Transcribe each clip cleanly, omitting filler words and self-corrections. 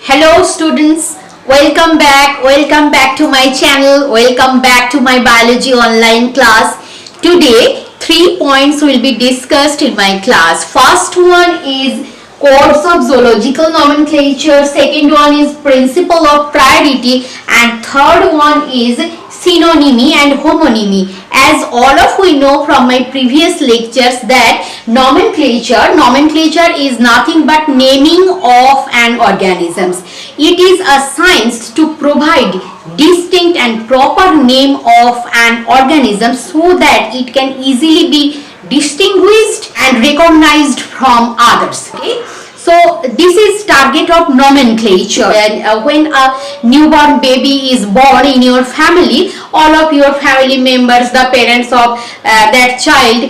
Hello students, welcome back to my channel, welcome back to my biology online class. Today 3 points will be discussed in my class. First one is codes of zoological nomenclature, second one is principle of priority, and third one is synonymy and homonymy. As all of we know from my previous lectures that nomenclature is nothing but naming of an organisms. It is a science to provide distinct and proper name of an organism so that it can easily be distinguished and recognized from others. Okay, so this is target of nomenclature. And when a newborn baby is born in your family, all of your family members, the parents of that child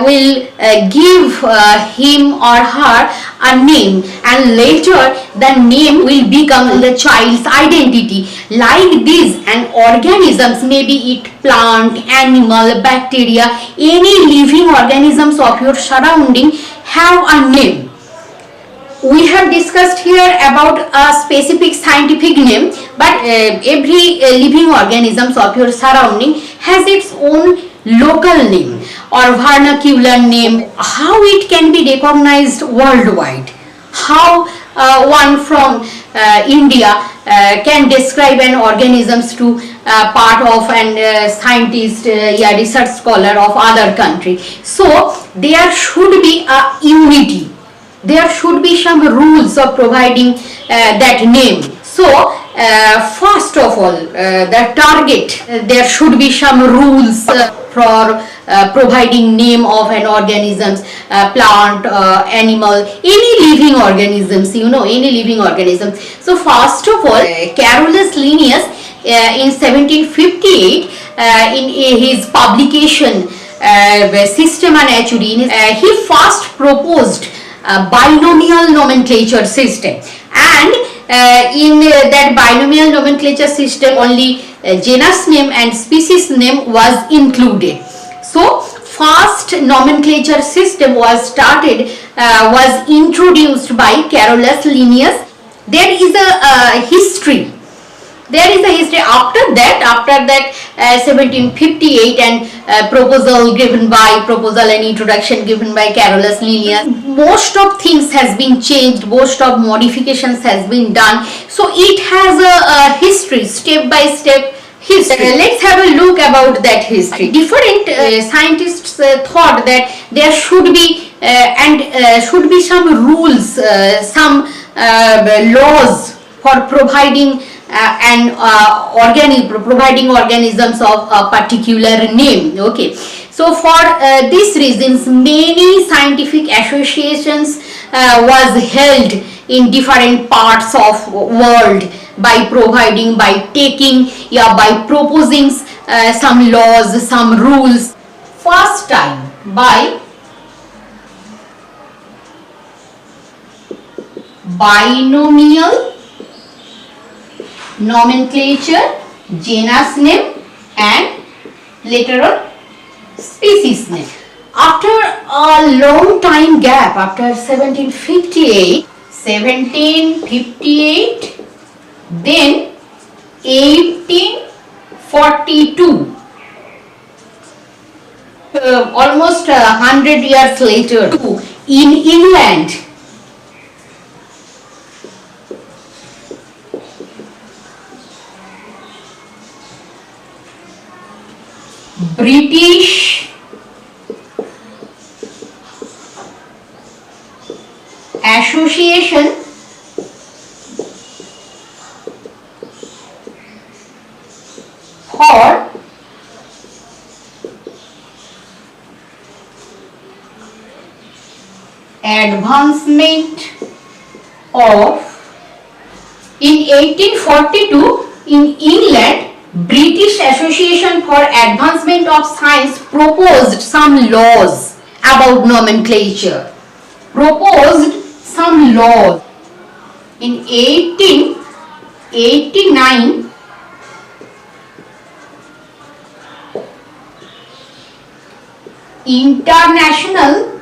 will give him or her a name, and later the name will become the child's identity. Like this, an organisms, maybe it plant, animal, bacteria, any living organisms of your surrounding have a name. We have discussed here about a specific scientific name, but every living organisms of your surrounding has its own local name or vernacular name. How it can be recognized worldwide? How one from India can describe an organisms to part of an scientist, research scholar of other country. So there should be a unity. There should be some rules of providing that name. So first of all, the target, there should be some rules for providing name of an organisms, plant, animal, any living organisms, any living organism. So first of all, Carolus Linnaeus in 1758 in his publication Systema Naturae, he first proposed binomial nomenclature system, and in that binomial nomenclature system only genus name and species name was included. So first nomenclature system was introduced by Carolus Linnaeus. There is a history. After that 1758 and proposal and introduction given by Carolus Linnaeus, most of things has been changed, most of modifications has been done. So it has a history, step by step history. Let's have a look about that history. Different scientists thought that there should be should be some rules, some laws for providing providing organisms of a particular name. Okay, so for these reasons, many scientific associations was held in different parts of world by proposing some laws, some rules. First time by binomial nomenclature, genus name and later on species name. After a long time gap, after 1758, then 1842, almost 100 years later, in England, British Association for Advancement of, in 1842 in England, British Association for Advancement of Science proposed some laws about nomenclature. In 1889, International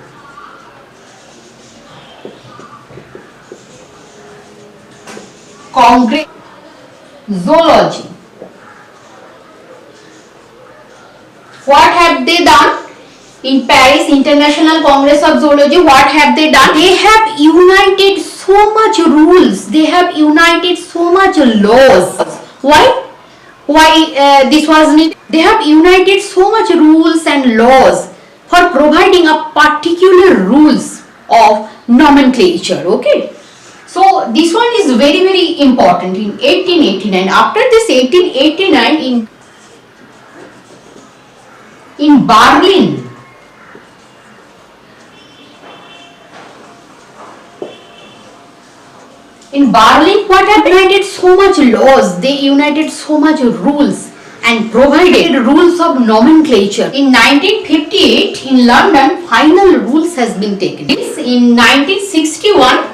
Congress Zoology. What have they done? In Paris International Congress of Zoology, what have they done? They have united so much rules. They have united so much laws. Why? Why this was needed? They have united so much rules and laws for providing a particular rules of nomenclature. Okay. So this one is very very important in 1889. After this 1889 in Berlin, what happened? They united so much laws, they united so much rules and provided rules of nomenclature. In 1958 in London, final rules has been taken. In 1961,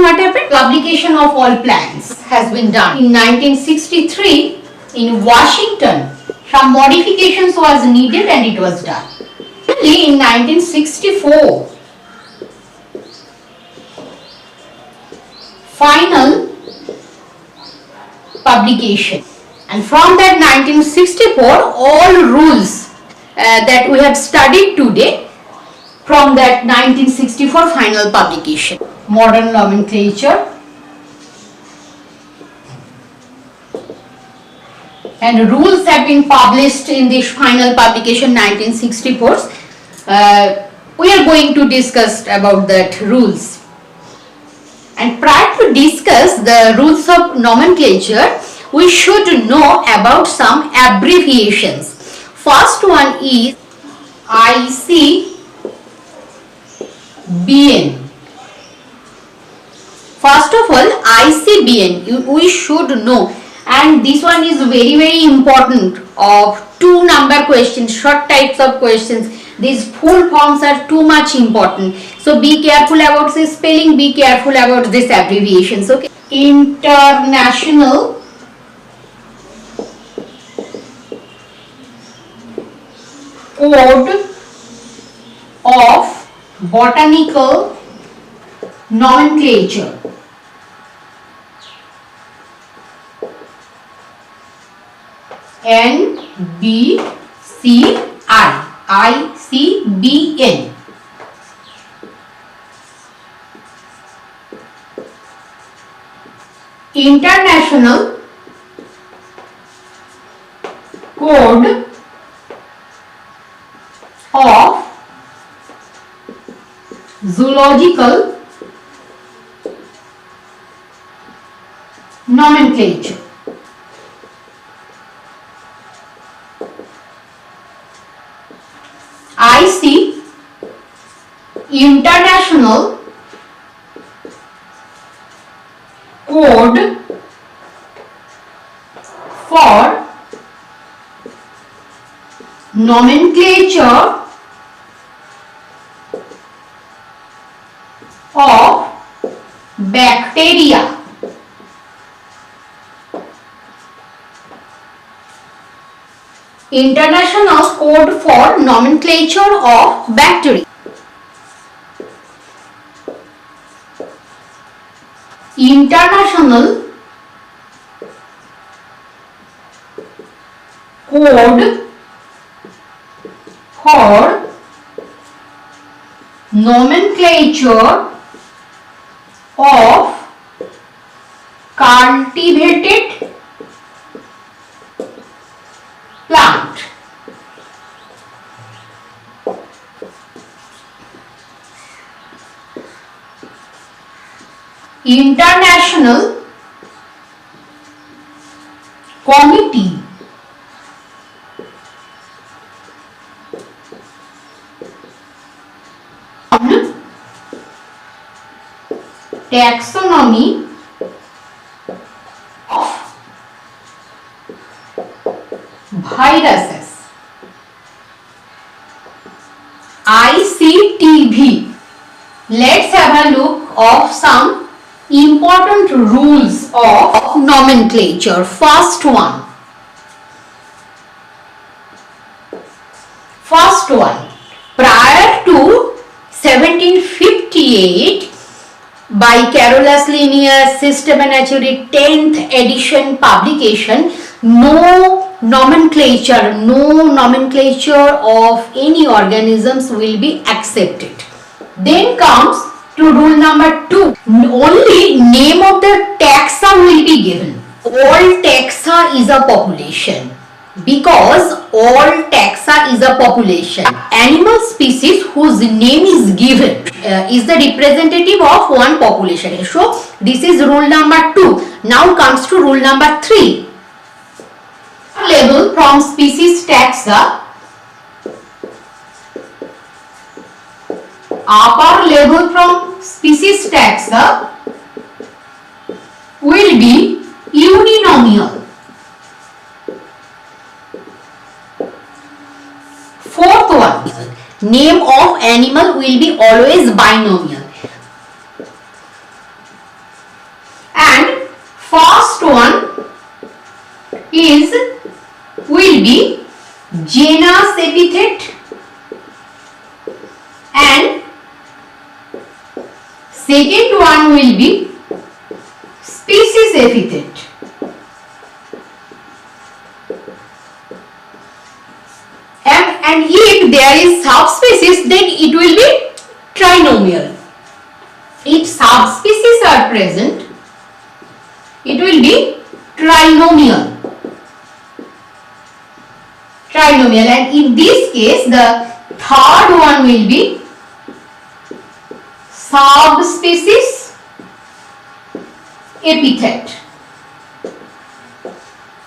what happened? Publication of all plans has been done. In 1963 in Washington, some modifications was needed and it was done. In 1964, final publication, and from that 1964 all rules that we have studied today, from that 1964 final publication. Modern nomenclature and rules have been published in this final publication 1964. We are going to discuss about that rules. And prior to discuss the rules of nomenclature, we should know about some abbreviations. First one is ICBN. First of all, ICBN we should know, and this one is very very important of 2 number questions, short types of questions. These full forms are too much important, so be careful about this spelling, be careful about this abbreviations. Okay, International Code of Botanical Nomenclature. NBCI, ICBN. International Code of Zoological Nomenclature. IC, International Code for Nomenclature of Bacteria. International Code for Nomenclature of Bacteria. International Code for Nomenclature of Cultivated Plant. International Committee on Taxonomy of Viruses, ICTV. Let's have a look of some important rules of nomenclature. First First one, prior to 1758, by Carolus Linnaeus Systematicae 10th edition publication, no nomenclature of any organisms will be accepted. Then comes to rule number 2. Only name of the taxa will be given. All taxa is a population. Because all taxa is a population. Animal species whose name is given is the representative of one population. So this is rule number 2. Now comes to rule number 3. Level from species taxa. Upper level from species taxa will be uninomial. Fourth one, name of animal will be always binomial. And first one will be genus epithet and second one will be species epithet. And if there is subspecies, then it will be trinomial. If subspecies are present, it will be trinomial. And in this case, the third one will be subspecies epithet.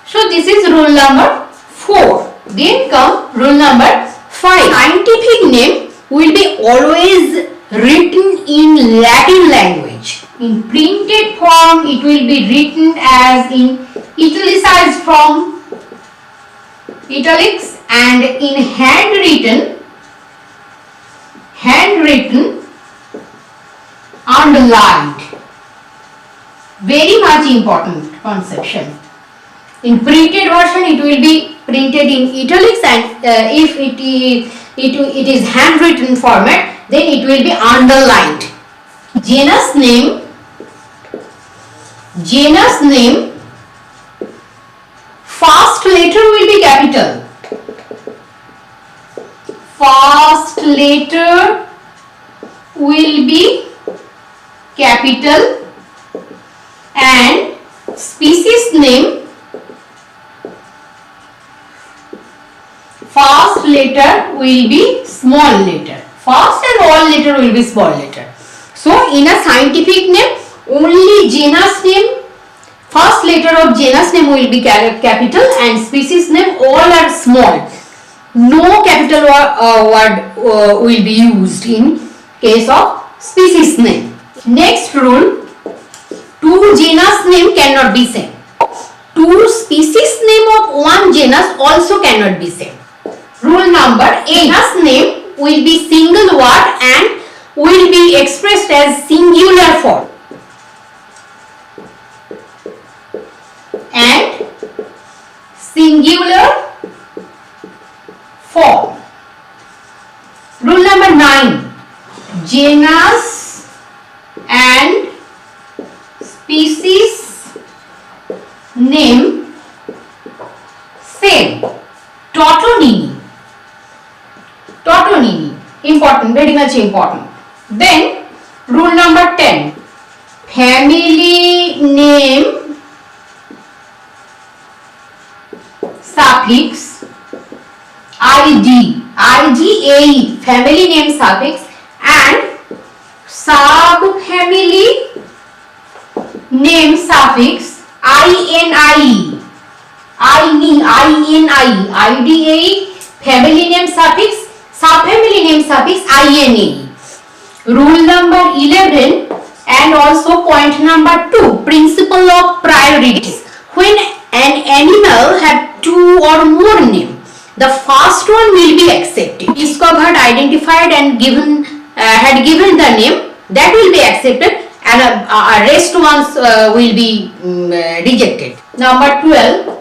So this is rule number 4. Then come rule number 5. Scientific name will be always written in Latin language. In printed form, it will be written as in italicized form, italics, and in handwritten, underlined. Very much important conception. In printed version, it will be printed in italics, and if it is handwritten format, then it will be underlined. Genus name, first letter will be capital. First letter will be capital, and species name, first letter will be small letter. First and all letter will be small letter. So in a scientific name, only genus name, first letter of genus name will be capital, and species name all are small. No capital word will be used in case of species name. Next rule, two genus name cannot be same. Two species name of one genus also cannot be same. Rule number 8. Genus name will be single word and will be expressed as singular form. And singular form. Rule number 9. Genus and species name same. Tautonymy, important, very much important. Then rule number 10. Family name suffix IGAE, family name suffix, and subfamily name suffix INIE, IDAE, family name suffix, subfamily name suffix INAE. Rule number 11 and also point number 2, principle of priorities. When an animal have two or more names, the first one will be accepted. Discovered, identified, and given the name, that will be accepted, and rest ones will be rejected. Number 12.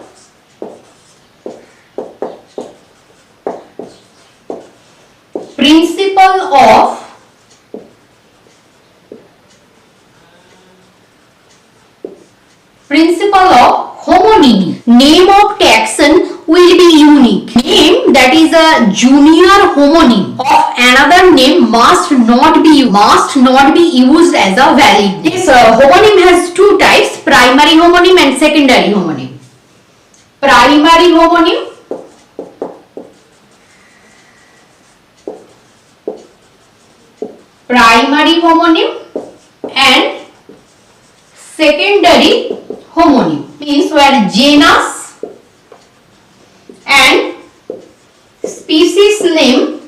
Principle of homonymy. Name of taxon will be unique. Name that is a junior homonym of another name must not be used as a valid. This homonym has two types: primary homonym and secondary homonym. Primary homonym and secondary homonym means where genus and species name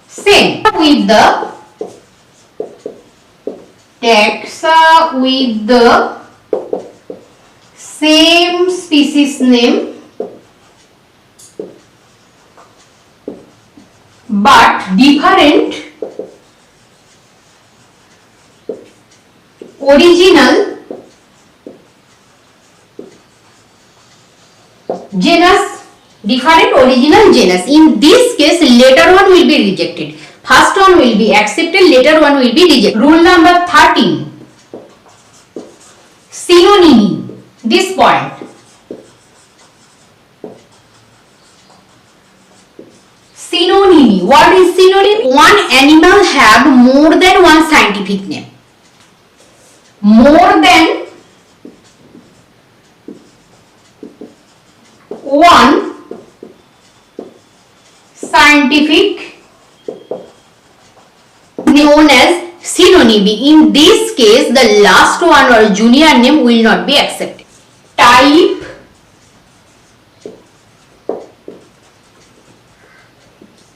same with the taxa with the same species name but different original genus. In this case, later one will be rejected. First one will be accepted, later one will be rejected. Rule number 13. Synonymy. This point. Synonymy. What is synonym? One animal have more than one scientific name. More than one scientific known as synonymy. In this case, the last one or junior name will not be accepted.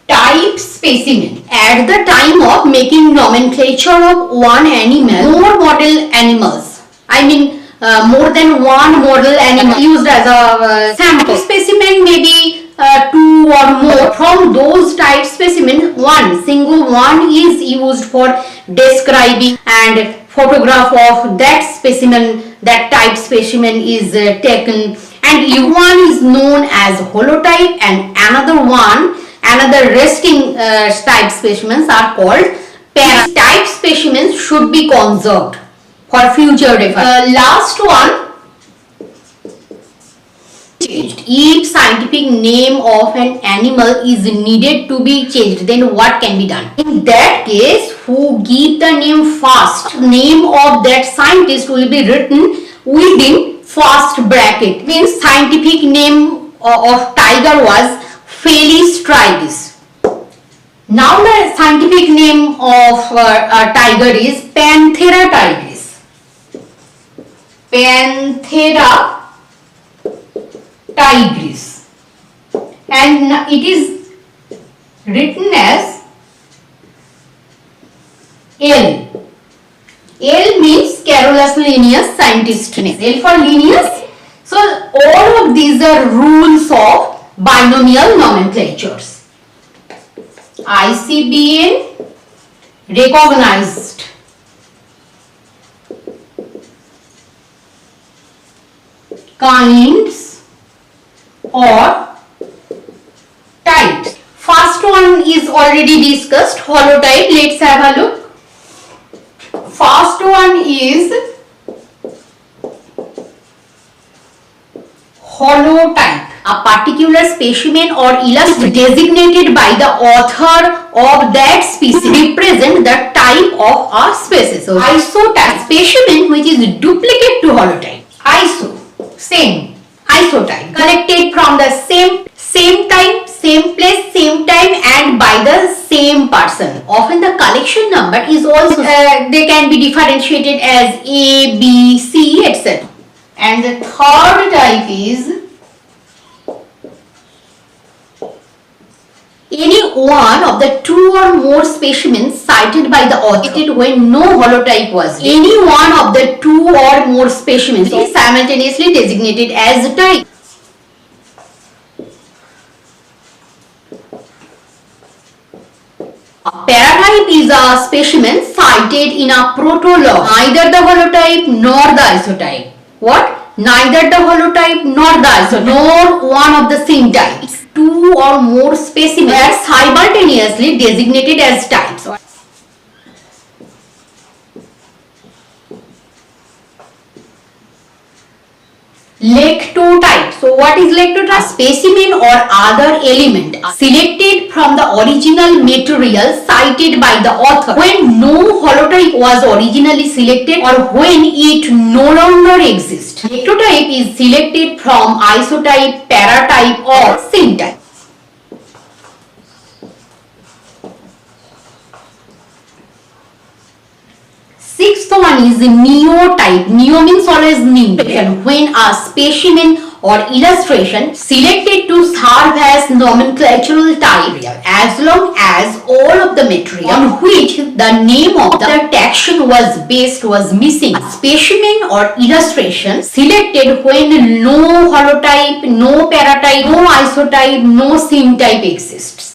Type specimen. At the time of making nomenclature of one animal, more model animals, more than one model animal used as a sample. Specimen may be two or more. From those type specimen, single one is used for describing, and photograph of that specimen, that type specimen is taken, and one is known as holotype and another resting type specimens are called parasite. Type specimens should be conserved for future reference. Last one, changed. If scientific name of an animal is needed to be changed, then what can be done? In that case, who give the name first, name of that scientist will be written within first bracket. Means scientific name of tiger was Felis tragus. Now the scientific name of tiger is Panthera tigris. Panthera tigris, and it is written as L. L means Carolus Linnaeus scientist name. L for Linnaeus. So all of these are rules of binomial nomenclatures. ICBN recognized. Kinds or types. First one is already discussed, holotype. Let's have a look. First one is holotype. A particular specimen or illustration designated by the author of that species represent the type of a species. So isotype, specimen which is duplicate to holotype. Same isotype, collected from the same time, same place, same time, and by the same person. Often the collection number is also they can be differentiated as A, B, C, etc. And the third type is any one of the two or more specimens cited by the author when no holotype was used. Any one of the two or more specimens is simultaneously designated as a type. A paratype is a specimen cited in a protologue, neither the holotype nor the isotype. What? Neither the holotype nor the isotype, nor one of the same types. Two two or more specimens were simultaneously designated as types. Lectotype. So what is lectotype? A specimen or other element selected from the original material cited by the author when no holotype was originally selected or when it no longer exists. Lectotype is selected from isotype, paratype or syntype. Sixth one is neotype. Neo means always new. When a specimen or illustration selected to serve as nomenclatural type as long as all of the material on which the name of the taxon was based was missing. A specimen or illustration selected when no holotype, no paratype, no isotype, no syntype exists.